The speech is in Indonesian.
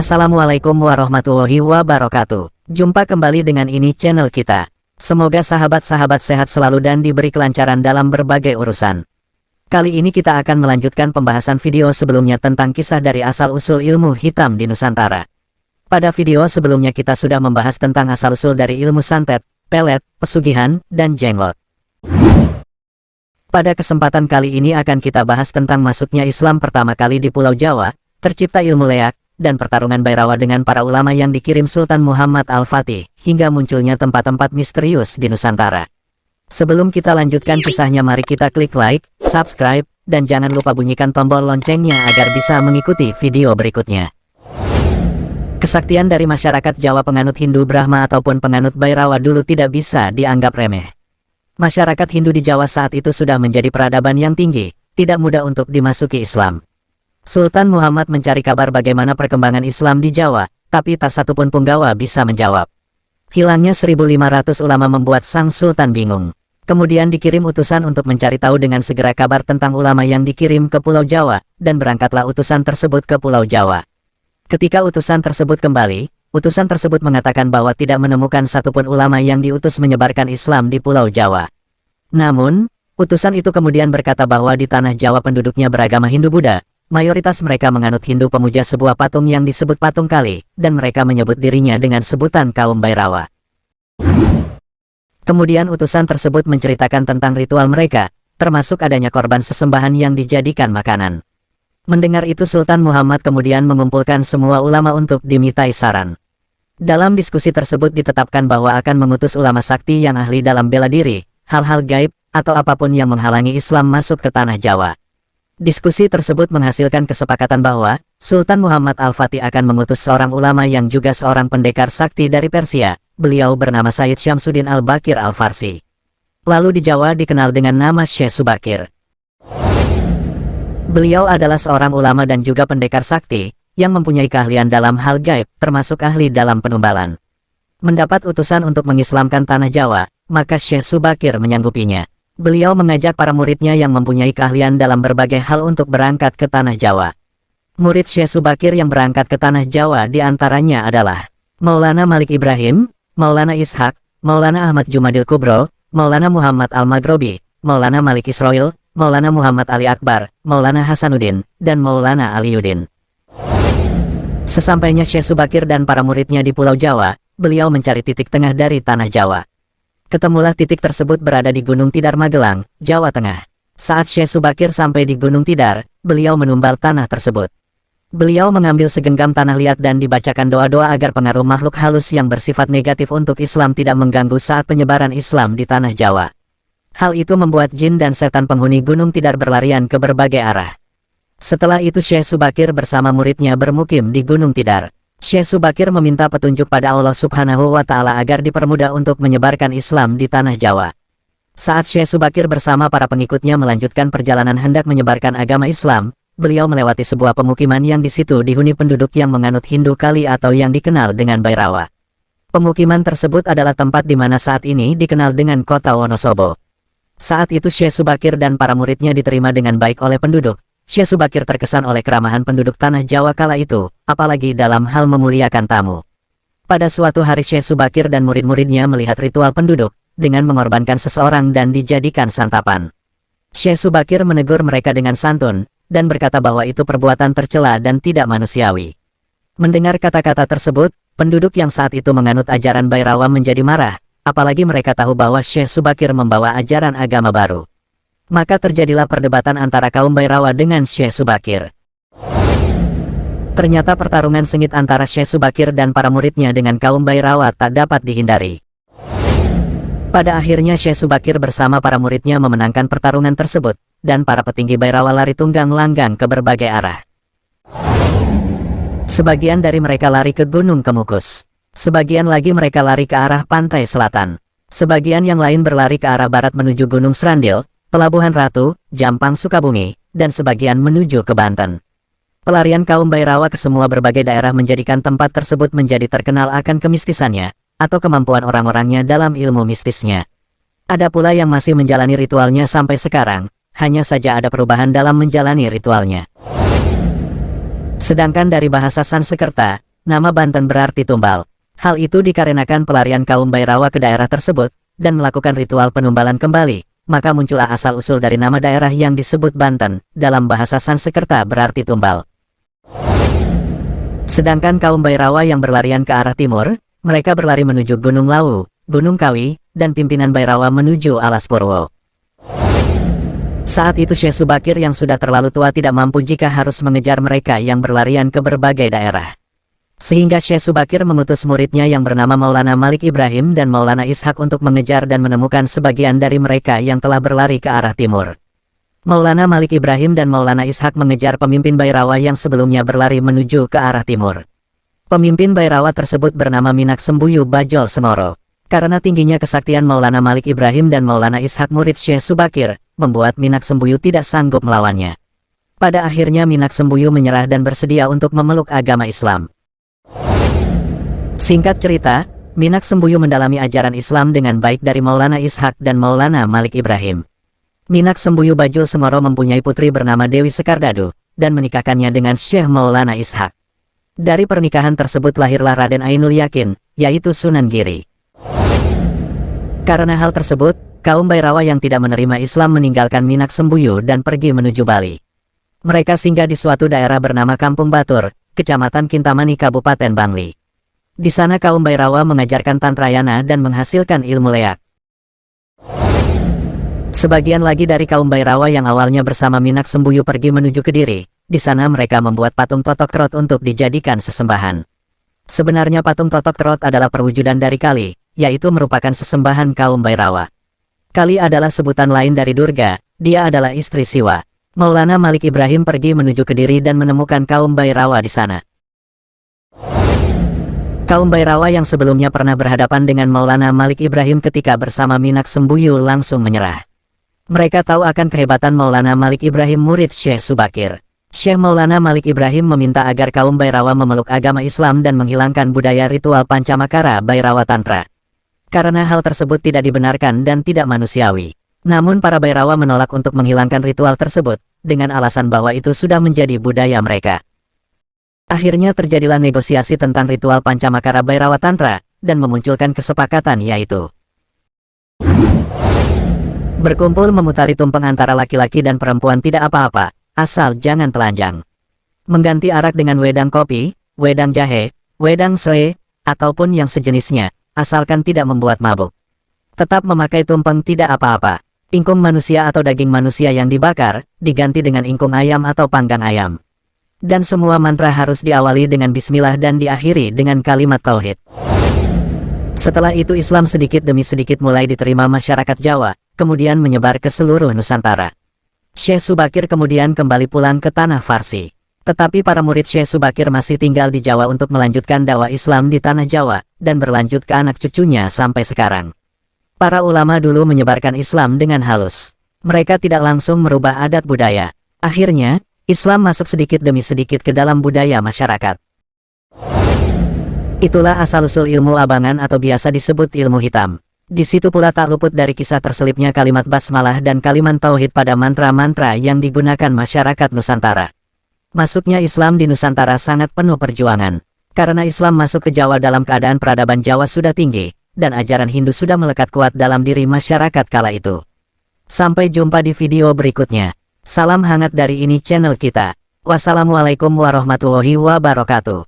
Assalamualaikum warahmatullahi wabarakatuh. Jumpa kembali dengan ini channel kita. Semoga sahabat-sahabat sehat selalu dan diberi kelancaran dalam berbagai urusan. Kali ini kita akan melanjutkan pembahasan video sebelumnya tentang kisah dari asal-usul ilmu hitam di Nusantara. Pada video sebelumnya kita sudah membahas tentang asal-usul dari ilmu santet, pelet, pesugihan, dan jenglot. Pada kesempatan kali ini akan kita bahas tentang masuknya Islam pertama kali di Pulau Jawa, tercipta ilmu leak, dan pertarungan Bhairawa dengan para ulama yang dikirim Sultan Muhammad Al-Fatih, hingga munculnya tempat-tempat misterius di Nusantara. Sebelum kita lanjutkan kisahnya, mari kita klik like, subscribe, dan jangan lupa bunyikan tombol loncengnya agar bisa mengikuti video berikutnya. Kesaktian dari masyarakat Jawa penganut Hindu Brahma ataupun penganut Bhairawa dulu tidak bisa dianggap remeh. Masyarakat Hindu di Jawa saat itu sudah menjadi peradaban yang tinggi, tidak mudah untuk dimasuki Islam. Sultan Muhammad mencari kabar bagaimana perkembangan Islam di Jawa, tapi tak satupun punggawa bisa menjawab. Hilangnya 1.500 ulama membuat sang Sultan bingung. Kemudian dikirim utusan untuk mencari tahu dengan segera kabar tentang ulama yang dikirim ke Pulau Jawa, dan berangkatlah utusan tersebut ke Pulau Jawa. Ketika utusan tersebut kembali, utusan tersebut mengatakan bahwa tidak menemukan satupun ulama yang diutus menyebarkan Islam di Pulau Jawa. Namun, utusan itu kemudian berkata bahwa di tanah Jawa penduduknya beragama Hindu-Buddha. Mayoritas mereka menganut Hindu pemuja sebuah patung yang disebut Patung Kali, dan mereka menyebut dirinya dengan sebutan kaum Bhairawa. Kemudian utusan tersebut menceritakan tentang ritual mereka, termasuk adanya korban sesembahan yang dijadikan makanan. Mendengar itu Sultan Muhammad kemudian mengumpulkan semua ulama untuk dimintai saran. Dalam diskusi tersebut ditetapkan bahwa akan mengutus ulama sakti yang ahli dalam bela diri, hal-hal gaib, atau apapun yang menghalangi Islam masuk ke tanah Jawa. Diskusi tersebut menghasilkan kesepakatan bahwa Sultan Muhammad Al-Fatih akan mengutus seorang ulama yang juga seorang pendekar sakti dari Persia. Beliau bernama Sayyid Syamsuddin Al-Bakir Al-Farsi. Lalu di Jawa dikenal dengan nama Syekh Subakir. Beliau adalah seorang ulama dan juga pendekar sakti yang mempunyai keahlian dalam hal gaib, termasuk ahli dalam penumbalan. Mendapat utusan untuk mengislamkan tanah Jawa, maka Syekh Subakir menyanggupinya. Beliau mengajak para muridnya yang mempunyai keahlian dalam berbagai hal untuk berangkat ke tanah Jawa. Murid Syekh Subakir yang berangkat ke tanah Jawa diantaranya adalah Maulana Malik Ibrahim, Maulana Ishaq, Maulana Ahmad Jumadil Kubro, Maulana Muhammad Al-Maghrobi, Maulana Malik Israil, Maulana Muhammad Ali Akbar, Maulana Hasanuddin, dan Maulana Aliyuddin. Sesampainya Syekh Subakir dan para muridnya di Pulau Jawa, beliau mencari titik tengah dari tanah Jawa. Ketemulah titik tersebut berada di Gunung Tidar Magelang, Jawa Tengah. Saat Syekh Subakir sampai di Gunung Tidar, beliau menumbal tanah tersebut. Beliau mengambil segenggam tanah liat dan dibacakan doa-doa agar pengaruh makhluk halus yang bersifat negatif untuk Islam tidak mengganggu saat penyebaran Islam di tanah Jawa. Hal itu membuat jin dan setan penghuni Gunung Tidar berlarian ke berbagai arah. Setelah itu Syekh Subakir bersama muridnya bermukim di Gunung Tidar. Syekh Subakir meminta petunjuk pada Allah Subhanahu wa Ta'ala agar dipermudah untuk menyebarkan Islam di tanah Jawa. Saat Syekh Subakir bersama para pengikutnya melanjutkan perjalanan hendak menyebarkan agama Islam, beliau melewati sebuah pemukiman yang di situ dihuni penduduk yang menganut Hindu Kali atau yang dikenal dengan Bhairawa. Pemukiman tersebut adalah tempat di mana saat ini dikenal dengan kota Wonosobo. Saat itu Syekh Subakir dan para muridnya diterima dengan baik oleh penduduk. Syekh Subakir terkesan oleh keramahan penduduk tanah Jawa kala itu, apalagi dalam hal memuliakan tamu. Pada suatu hari Syekh Subakir dan murid-muridnya melihat ritual penduduk, dengan mengorbankan seseorang dan dijadikan santapan. Syekh Subakir menegur mereka dengan santun, dan berkata bahwa itu perbuatan tercela dan tidak manusiawi. Mendengar kata-kata tersebut, penduduk yang saat itu menganut ajaran Bhairawa menjadi marah, apalagi mereka tahu bahwa Syekh Subakir membawa ajaran agama baru. Maka terjadilah perdebatan antara kaum Bhairawa dengan Syekh Subakir. Ternyata pertarungan sengit antara Syekh Subakir dan para muridnya dengan kaum Bhairawa tak dapat dihindari. Pada akhirnya Syekh Subakir bersama para muridnya memenangkan pertarungan tersebut, dan para petinggi Bhairawa lari tunggang langgang ke berbagai arah. Sebagian dari mereka lari ke Gunung Kemukus. Sebagian lagi mereka lari ke arah pantai selatan. Sebagian yang lain berlari ke arah barat menuju Gunung Serandil, Pelabuhan Ratu, Jampang Sukabumi, dan sebagian menuju ke Banten. Pelarian kaum Bhairawa ke semua berbagai daerah menjadikan tempat tersebut menjadi terkenal akan kemistisannya, atau kemampuan orang-orangnya dalam ilmu mistisnya. Ada pula yang masih menjalani ritualnya sampai sekarang, hanya saja ada perubahan dalam menjalani ritualnya. Sedangkan dari bahasa Sanskerta, Nama Banten berarti tumbal. Hal itu dikarenakan pelarian kaum Bairawa ke daerah tersebut, dan melakukan ritual penumbalan kembali, maka muncullah asal-usul dari nama daerah yang disebut Banten, dalam bahasa Sanskerta berarti tumbal. Sedangkan kaum Bairawa yang berlarian ke arah timur, mereka berlari menuju Gunung Lawu, Gunung Kawi, dan pimpinan Bairawa menuju Alas Purwo. Saat itu Syekh Subakir yang sudah terlalu tua tidak mampu jika harus mengejar mereka yang berlarian ke berbagai daerah. Sehingga Syekh Subakir mengutus muridnya yang bernama Maulana Malik Ibrahim dan Maulana Ishak untuk mengejar dan menemukan sebagian dari mereka yang telah berlari ke arah timur. Maulana Malik Ibrahim dan Maulana Ishak mengejar pemimpin Bairawa yang sebelumnya berlari menuju ke arah timur. Pemimpin Bairawa tersebut bernama Minak Sembuyu Bajol Semoro. Karena tingginya kesaktian Maulana Malik Ibrahim dan Maulana Ishak murid Syekh Subakir, membuat Minak Sembuyu tidak sanggup melawannya. Pada akhirnya Minak Sembuyu menyerah dan bersedia untuk memeluk agama Islam. Singkat cerita, Minak Sembuyu mendalami ajaran Islam dengan baik dari Maulana Ishak dan Maulana Malik Ibrahim. Minak Sembuyu Bajul Semoro mempunyai putri bernama Dewi Sekardadu, dan menikahkannya dengan Syekh Maulana Ishak. Dari pernikahan tersebut lahirlah Raden Ainul Yakin, yaitu Sunan Giri. Karena hal tersebut, kaum Bairawa yang tidak menerima Islam meninggalkan Minak Sembuyu dan pergi menuju Bali. Mereka singgah di suatu daerah bernama Kampung Batur, Kecamatan Kintamani, Kabupaten Bangli. Di sana kaum Bairawa mengajarkan Tantrayana dan menghasilkan ilmu leak. Sebagian lagi dari kaum Bairawa yang awalnya bersama Minak Sembuyu pergi menuju Kediri. Di sana mereka membuat patung Totok Trot untuk dijadikan sesembahan. Sebenarnya patung Totok Trot adalah perwujudan dari Kali, yaitu merupakan sesembahan kaum Bairawa. Kali adalah sebutan lain dari Durga, dia adalah istri Siwa. Maulana Malik Ibrahim pergi menuju Kediri dan menemukan kaum Bairawa di sana. Kaum Bairawa yang sebelumnya pernah berhadapan dengan Maulana Malik Ibrahim ketika bersama Minak Sembuyu langsung menyerah. Mereka tahu akan kehebatan Maulana Malik Ibrahim murid Syekh Subakir. Syekh Maulana Malik Ibrahim meminta agar kaum Bairawa memeluk agama Islam dan menghilangkan budaya ritual Pancamakara Bairawa Tantra. Karena hal tersebut tidak dibenarkan dan tidak manusiawi. Namun para Bairawa menolak untuk menghilangkan ritual tersebut, dengan alasan bahwa itu sudah menjadi budaya mereka. Akhirnya terjadilah negosiasi tentang ritual Pancamakara Bairawa Tantra, dan memunculkan kesepakatan yaitu berkumpul memutari tumpeng antara laki-laki dan perempuan tidak apa-apa, asal jangan telanjang. Mengganti arak dengan wedang kopi, wedang jahe, wedang serai, ataupun yang sejenisnya, asalkan tidak membuat mabuk. Tetap memakai tumpeng tidak apa-apa. Ingkung manusia atau daging manusia yang dibakar, diganti dengan ingkung ayam atau panggang ayam. Dan semua mantra harus diawali dengan bismillah dan diakhiri dengan kalimat tauhid. Setelah itu Islam sedikit demi sedikit mulai diterima masyarakat Jawa, kemudian menyebar ke seluruh Nusantara. Syekh Subakir kemudian kembali pulang ke tanah Farsi. Tetapi para murid Syekh Subakir masih tinggal di Jawa untuk melanjutkan dakwah Islam di tanah Jawa, dan berlanjut ke anak cucunya sampai sekarang. Para ulama dulu menyebarkan Islam dengan halus. Mereka tidak langsung merubah adat budaya. Akhirnya, Islam masuk sedikit demi sedikit ke dalam budaya masyarakat. Itulah asal-usul ilmu abangan atau biasa disebut ilmu hitam. Di situ pula tak luput dari kisah terselipnya kalimat basmalah dan kalimat tauhid pada mantra-mantra yang digunakan masyarakat Nusantara. Masuknya Islam di Nusantara sangat penuh perjuangan. Karena Islam masuk ke Jawa dalam keadaan peradaban Jawa sudah tinggi, dan ajaran Hindu sudah melekat kuat dalam diri masyarakat kala itu. Sampai jumpa di video berikutnya. Salam hangat dari ini channel kita. Wassalamualaikum warahmatullahi wabarakatuh.